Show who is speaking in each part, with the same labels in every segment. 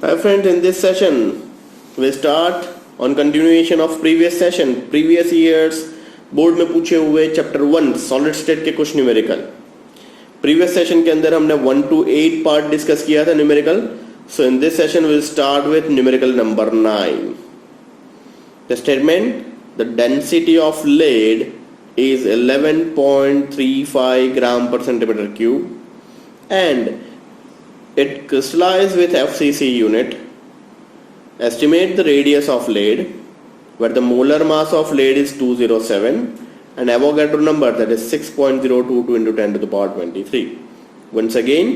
Speaker 1: Hi friends, in this session we start on continuation of previous session, previous years board में पूछे हुए chapter 1 solid state के कुछ numerical. Previous session के अंदर हमने 1 to 8 पार्ट डिस्कस किया था numerical. So in this session will start with numerical number 9. The statement, the density of lead is 11.35 gram per centimeter cube and it crystallized with FCC unit. Estimate the radius of lead where the molar mass of lead is 207 and Avogadro number that is 6.022 into 10 to the power 23. Once again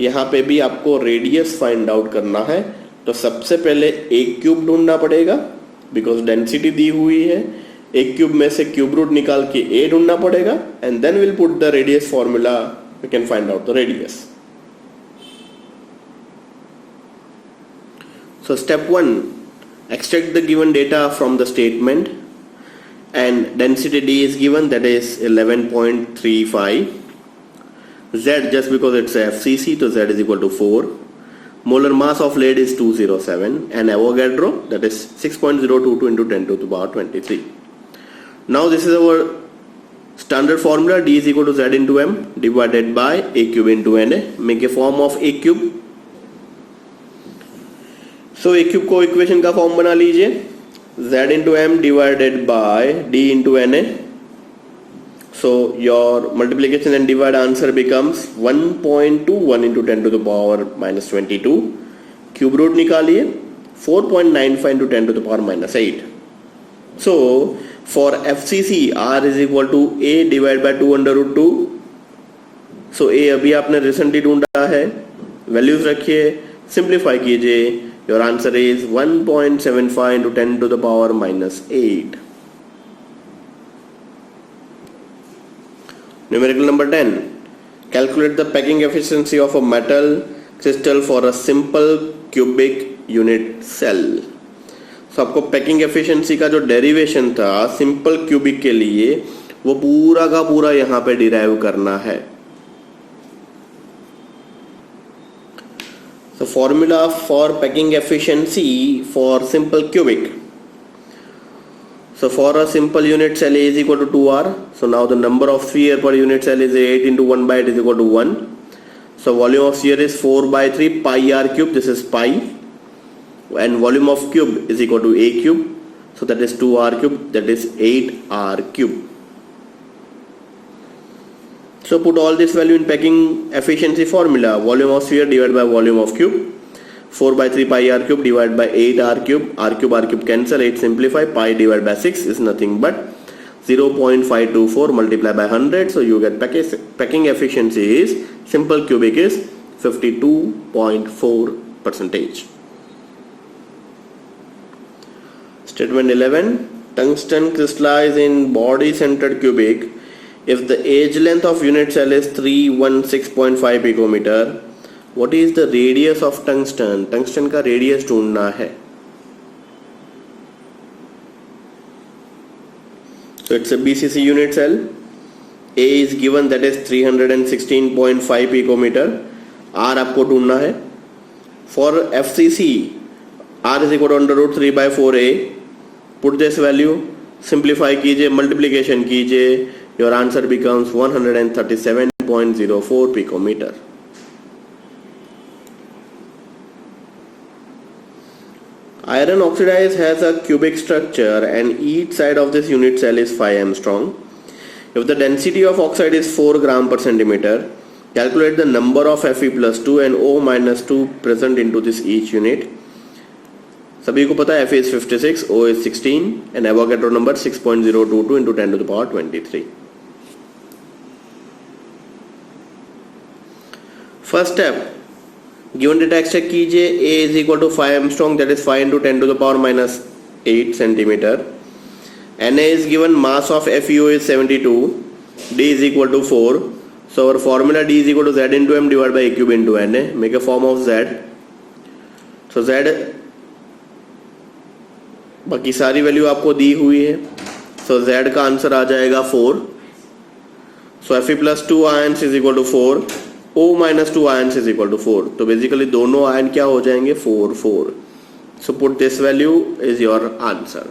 Speaker 1: यहाँ पे भी आपको radius find out करना है. तो सबसे पहले एक क्यूब ढूंढना पड़ेगा बिकॉज डेंसिटी दी हुई है. एक क्यूब में से क्यूब रूट निकाल के ए ढूंढना पड़ेगा and then will put the radius formula. We can find out the radius. So step 1, extract the given data from the statement and density D is given, that is 11.35. Z, just because it's a FCC, so Z is equal to 4. Molar mass of lead is 207 and Avogadro, that is 6.022 into 10 to the power 23. Now this is our standard formula. D is equal to Z into M divided by A cube into Na. Make a form of A cube. So a cube को equation का form बना लीजिए. z into M divided by D into N A. So your multiplication and divide answer becomes 1.21 into 10 to the power minus 22. Cube root निकालिए 4.95 into 10 to the power minus 8. So for FCC R is equal to A divide by 2√2. So A अभी आपने recently ढूंढा है. Values रखिए, simplify कीजिए. Your answer is 1.75 into 10 to the power minus 8. Numerical number 10. Calculate the packing efficiency of a metal crystal for a simple cubic unit cell. So आपको packing efficiency का जो derivation था simple cubic के लिए वो पूरा का पूरा यहाँ पे डिराइव करना है. The formula for packing efficiency for simple cubic. So for a simple unit cell A is equal to 2R. So now the number of sphere per unit cell is 8 into 1 by 8 is equal to 1. So volume of sphere is 4 by 3 pi R cube. This is pi. And volume of cube is equal to A cube. So that is 2R cube. That is 8R cube. So put all this value in packing efficiency formula. Volume of sphere divided by volume of cube. 4 by 3 pi r cube divided by 8 r cube. R cube cancel. 8 simplify. Pi divided by 6 is nothing but 0.524 multiplied by 100. So you get packing efficiency is simple cubic is 52.4%. Statement 11. Tungsten crystallized in body centered cubic. If the age length of unit cell is 316.5 picometer, what is the radius of tungsten? Tungsten का radius ढूंढना है. So it's a BCC unit cell. A is given, that is 316.5 picometer. R आपको ढूंढना है. For FCC, R is equal to under root 3 by 4A. Put this value, simplify कीजिए, multiplication कीजिए. Your answer becomes 137.04 picometer. Iron oxidized has a cubic structure and each side of this unit cell is 5 Armstrong. If the density of oxide is 4 gram per centimeter, calculate the number of Fe plus 2 and O minus 2 present into this each unit. सभी को पता है Fe is 56, O is 16 and Avogadro number 6.022 into 10 to the power 23. First step, given data extract कीजिए. A is equal to 5 Armstrong, that is 5 into 10 to the power minus 8 centimeter. Na is given, mass of FeO is 72. D is equal to 4. So our formula D is equal to Z into M divided by A cube into Na. Make a form of Z. So Z, बाकी सारी value आपको दी हुई है. So Z का answer आ जाएगा 4. So Fe plus 2 ions is equal to 4. O minus 2 ions is equal to 4. तो basically दोनों ion क्या हो जाएंगे 4 4. So put this value is your answer.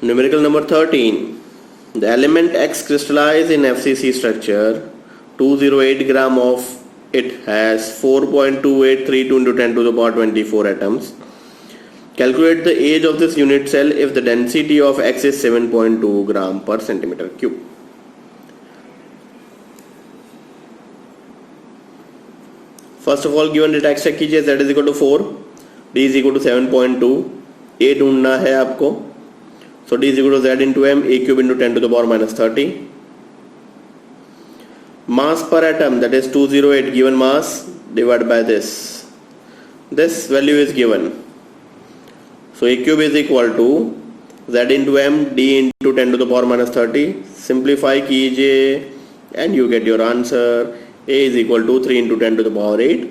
Speaker 1: Numerical number 13. The element X crystallized in FCC structure, 208 gram of it has 4.2832 into 10 to the power 24 atoms. Calculate the age of this unit cell if the density of X is 7.2 gram per centimeter cube. First of all, given data extract कीजिए, z is equal to 4, d is equal to 7.2, a ढूंढना है आपको. So d is equal to z into m, a cube into 10 to the power minus 30. Mass per atom, that is 208, given mass divided by this. This value is given. So a cube is equal to z into m, d into 10 to the power minus 30. Simplify कीजिए and you get your answer. A is equal to 3 into 10 to the power 8,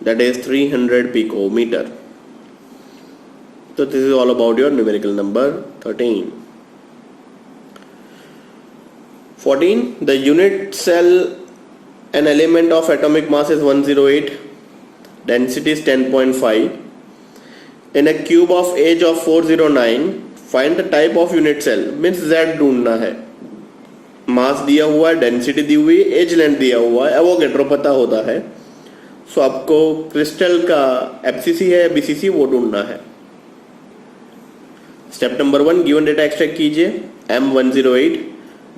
Speaker 1: that is 300 picometer. So this is all about your numerical number 13. 14. The unit cell, an element of atomic mass is 108, density is 10.5. In a cube of age of 409, find the type of unit cell. Means Z ढूंढना है. मास दिया हुआ है, density दी हुई है, as length दिया हुआ है, एवोगैड्रो पता होता है. सो आपको क्रिस्टल का एफसीसी है बीसीसी वो ढूंढना है. Step number 1, given data extract कीजिए. M108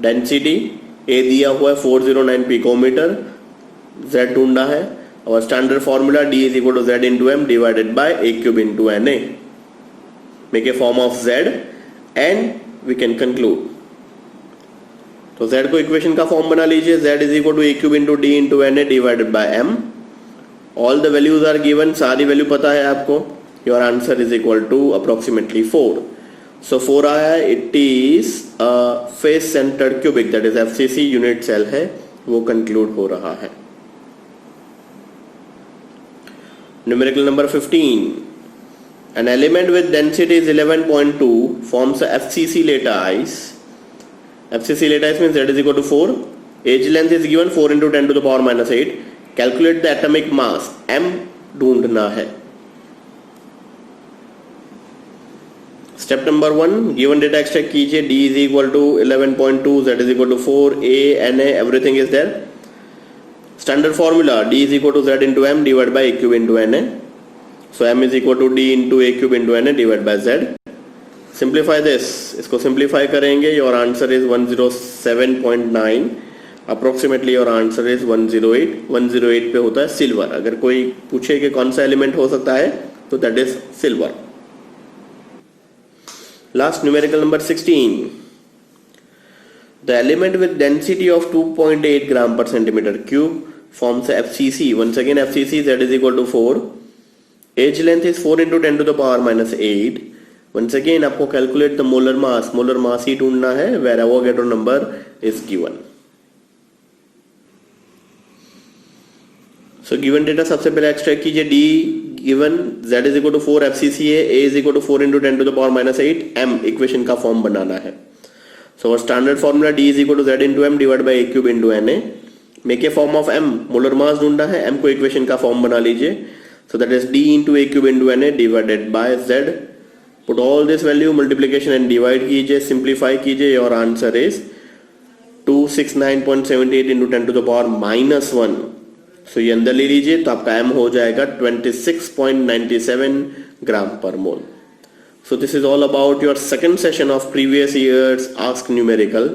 Speaker 1: डेंसिटी, ए दिया हुआ है 409 पिकोमीटर, Z ढूंढना है. और standard formula D is equal to Z into M divided by A cube into Na. Make a form of Z and we can conclude. तो z को equation का फॉर्म बना लीजिए. z is equal to a cube into D into N A divided by m. All the values are given, सारी value पता है आपको. Your answer is equal to approximately 4. So 4 आया. It is face centred cubic, that is FCC unit cell है, वो conclude हो रहा है. Numerical number 15. An element with density is 11.2 forms a FCC lattice. FCC lattice means z is equal to 4. Age length is given 4 into 10 to the power minus 8. Calculate the atomic mass. M ढूंढना है. Step number 1, given data extract कीजिए. D is equal to 11.2, Z is equal to 4, A, Na, everything is there. Standard formula, D is equal to Z into M divided by A cube into Na. So M is equal to D into A cube into Na divided by Z. Simplify this. इसको simplify करेंगे. Your answer is 107.9. Approximately your answer is 108. 108 पे होता है silver. अगर कोई पूछे कि कौन सा एलिमेंट हो सकता है तो that is silver. Last numerical number 16. The element with density of 2.8 gram per centimeter cube forms a FCC. Once again FCC, Z is equal to 4. Age length is 4 into 10 to the power minus 8. Once again आपको calculate the molar mass ही ढूंढना है, where Avogadro number is given. So given data सबसे पहले extract कीजिए. D given, z is equal to 4 FCC है, a is equal to 4 into 10 to the power minus 8, m equation का form बनाना है. So standard formula d is equal to z into m divide by a cube into na. Make a form of m, molar mass ढूंढना है, m को equation का form बना लीजिए. So that is d into a cube into na divided by z. Put all this value, multiplication and divide कीजिए, simplify कीजिए. Your answer is 269.78 into 10 to the power minus 1. So ये अंदर ले लीजिए तो आपका m हो जाएगा 26.97 ग्राम पर मोल. So this is all about your second session of previous years Ask Numerical.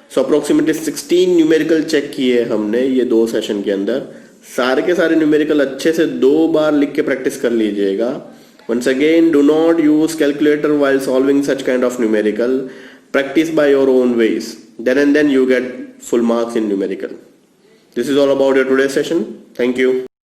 Speaker 1: So approximately 16 numerical check किए हमने ये 2 सेशन के अंदर. सारे के सारे न्यूमेरिकल अच्छे से 2 बार लिख के प्रैक्टिस कर लीजिएगा. Once again, do not use calculator while solving such kind of numerical. Practice by your own ways. Then and then you get full marks in numerical. This is all about your today's session. Thank you.